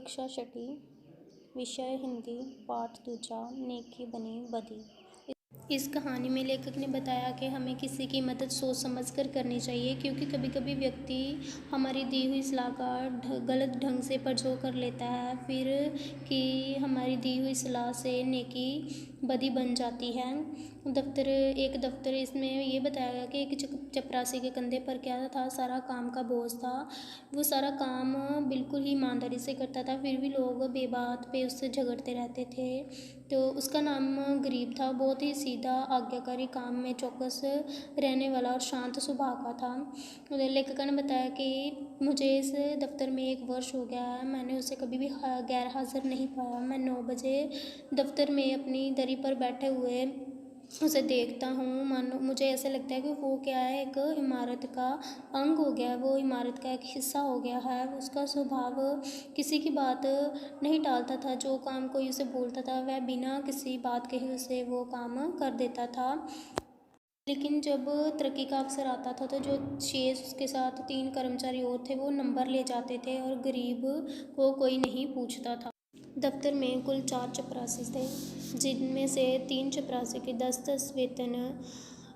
कक्षा छठी विषय हिंदी पाठ दूजा नेकी बनी बदी। इस कहानी में लेखक ने बताया कि हमें किसी की मदद सोच समझकर करनी चाहिए, क्योंकि कभी कभी व्यक्ति हमारी दी हुई सलाह का गलत ढंग से प्रयोग कर लेता है, फिर कि हमारी दी हुई सलाह से नेकी बदी बन जाती है। एक दफ्तर इसमें ये बताया गया कि एक चपरासी के कंधे पर क्या था, सारा काम का बोझ था। वो सारा काम बिल्कुल ही ईमानदारी से करता था, फिर भी लोग बेबात पे उससे झगड़ते रहते थे। तो उसका नाम गरीब था, बहुत ही सीधा, आज्ञाकारी, काम में चौकस रहने वाला और शांत स्वभाव का था। लेखक ने बताया कि मुझे इस दफ्तर में 1 वर्ष हो गया है, मैंने उसे कभी भी गैर हाजिर नहीं पाया। मैं 9 बजे दफ्तर में अपनी दरी पर बैठे हुए उसे देखता हूँ, मानो मुझे ऐसा लगता है कि वो क्या है, एक इमारत का अंग हो गया है, वो इमारत का एक हिस्सा हो गया है। उसका स्वभाव किसी की बात नहीं टालता था, जो काम कोई उसे बोलता था वह बिना किसी बात के ही उसे वो काम कर देता था। लेकिन जब तरक्की का अवसर आता था तो जो शेष उसके साथ 3 कर्मचारी और थे वो नंबर ले जाते थे और गरीब को कोई नहीं पूछता था। दफ्तर में कुल 4 चपरासी थे, जिनमें से 3 चपरासी के 10-10 वेतन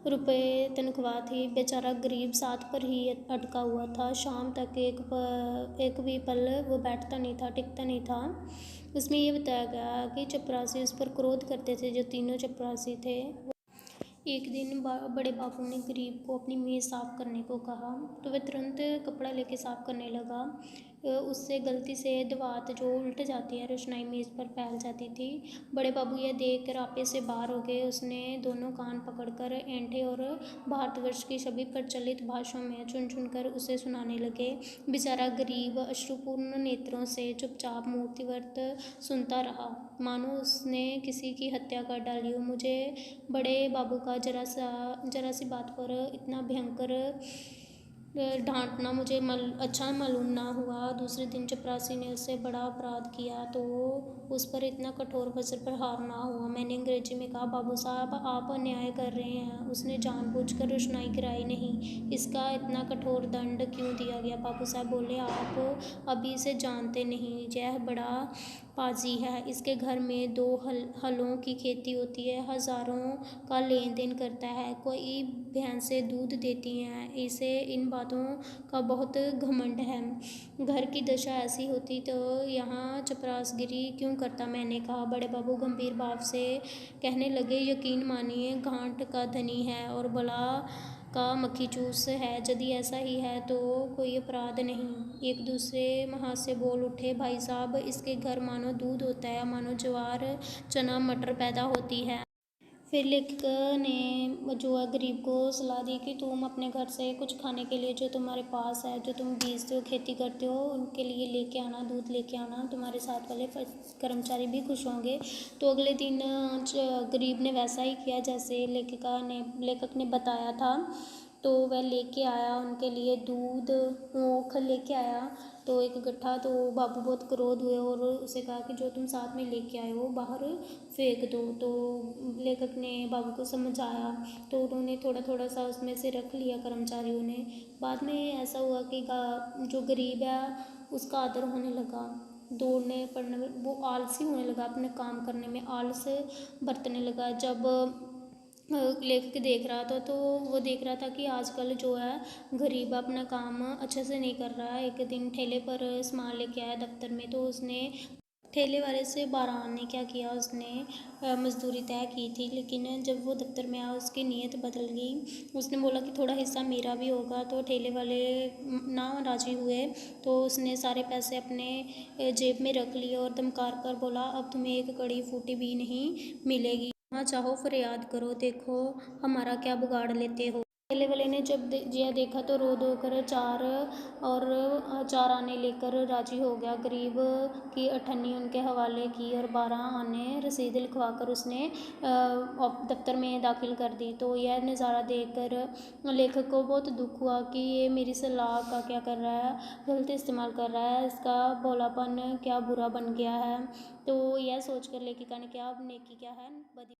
रुपये तनख्वाह थी। बेचारा गरीब 7 पर ही अटका हुआ था। शाम तक एक भी पल वो बैठता नहीं था, टिकता नहीं था। उसमें ये बताया गया कि चपरासी उस पर क्रोध करते थे, जो तीनों चपरासी थे। एक दिन बड़े बाबू ने गरीब को अपनी मेज़ साफ़ करने को कहा, तो वह तुरंत कपड़ा लेके साफ़ करने लगा। उससे गलती से दवात जो उल्ट जाती है, रोशनाई मेज़ पर फैल जाती थी। बड़े बाबू यह देख कर आपे से बाहर हो गए। उसने दोनों कान पकड़कर ऐंठे और भारतवर्ष की सभी प्रचलित भाषाओं में चुन चुन कर उसे सुनाने लगे। बेचारा गरीब अश्रुपूर्ण नेत्रों से चुपचाप मूर्तिवत सुनता रहा, मानो उसने किसी की हत्या कर डाली हो। मुझे बड़े बाबू का जरा सी बात पर इतना भयंकर डांटना मुझे अच्छा मालूम ना हुआ। दूसरे दिन चपरासी ने उससे बड़ा अपराध किया तो उस पर इतना कठोर वज्र प्रहार ना हुआ। मैंने अंग्रेजी में कहा, बाबू साहब आप अन्याय कर रहे हैं, उसने जानबूझकर रोशनाई गिराई नहीं, इसका इतना कठोर दंड क्यों दिया गया? बाबू साहब बोले, आप अभी इसे जानते नहीं, यह बड़ा पाजी है। इसके घर में 2 हलों की खेती होती है, हज़ारों का लेन देन करता है, कोई भैंसें दूध देती हैं, इसे इन बातों का बहुत घमंड है। घर की दशा ऐसी होती तो यहाँ चपरासगिरी क्यों करता? मैंने कहा। बड़े बाबू गंभीर भाव से कहने लगे, यकीन मानिए घाट का धनी है और बला का मक्खी चूस है। यदि ऐसा ही है तो कोई अपराध नहीं। एक दूसरे वहाँ से बोल उठे, भाई साहब इसके घर मानो दूध होता है, मानो ज्वार चना मटर पैदा होती है। फिर लेखक ने जो है गरीब को सलाह दी कि तुम अपने घर से कुछ खाने के लिए जो तुम्हारे पास है, जो तुम बीजते हो, खेती करते हो, उनके लिए लेके आना, दूध लेके आना, तुम्हारे साथ वाले कर्मचारी भी खुश होंगे। तो अगले दिन गरीब ने वैसा ही किया जैसे लेखक ने बताया था। तो वह लेके आया उनके लिए दूध, ऊख लेके आया, तो एक गट्ठा। तो बाबू बहुत क्रोध हुए और उसे कहा कि जो तुम साथ में लेके आए हो बाहर फेंक दो। तो लेखक ने बाबू को समझाया, तो उन्होंने थोड़ा थोड़ा सा उसमें से रख लिया कर्मचारियों ने। बाद में ऐसा हुआ कि जो गरीब है उसका आदर होने लगा, दौड़ने पड़ने में वो आलसी होने लगा, अपने काम करने में आलस बरतने लगा। जब लेखक देख रहा था तो वो देख रहा था कि आजकल जो है गरीब अपना काम अच्छे से नहीं कर रहा है। एक दिन ठेले पर सामान लेके आया दफ्तर में, तो उसने ठेले वाले से बारहान ने क्या किया, उसने मजदूरी तय की थी, लेकिन जब वो दफ्तर में आया उसकी नीयत बदल गई। उसने बोला कि थोड़ा हिस्सा मेरा भी होगा, तो ठेले वाले ना राजी हुए। तो उसने सारे पैसे अपने जेब में रख लिए और धमकार कर बोला, अब तुम्हें एक कड़ी फूटी भी नहीं मिलेगी, हाँ चाहो फरियाद करो, देखो हमारा क्या बिगाड़ लेते हो। ठेले वाले ने जब यह देखा तो रो धो कर 4 आने लेकर राजी हो गया। गरीब की अठन्नी उनके हवाले की और 12 आने रसीद लिखवा कर उसने दफ्तर में दाखिल कर दी। तो यह नज़ारा देखकर लेखक को बहुत दुख हुआ कि ये मेरी सलाह का क्या कर रहा है, गलत इस्तेमाल कर रहा है, इसका भोलापन क्या बुरा बन गया है। तो यह सोचकर लेखिका ने क्या, अब नेकी क्या है बदी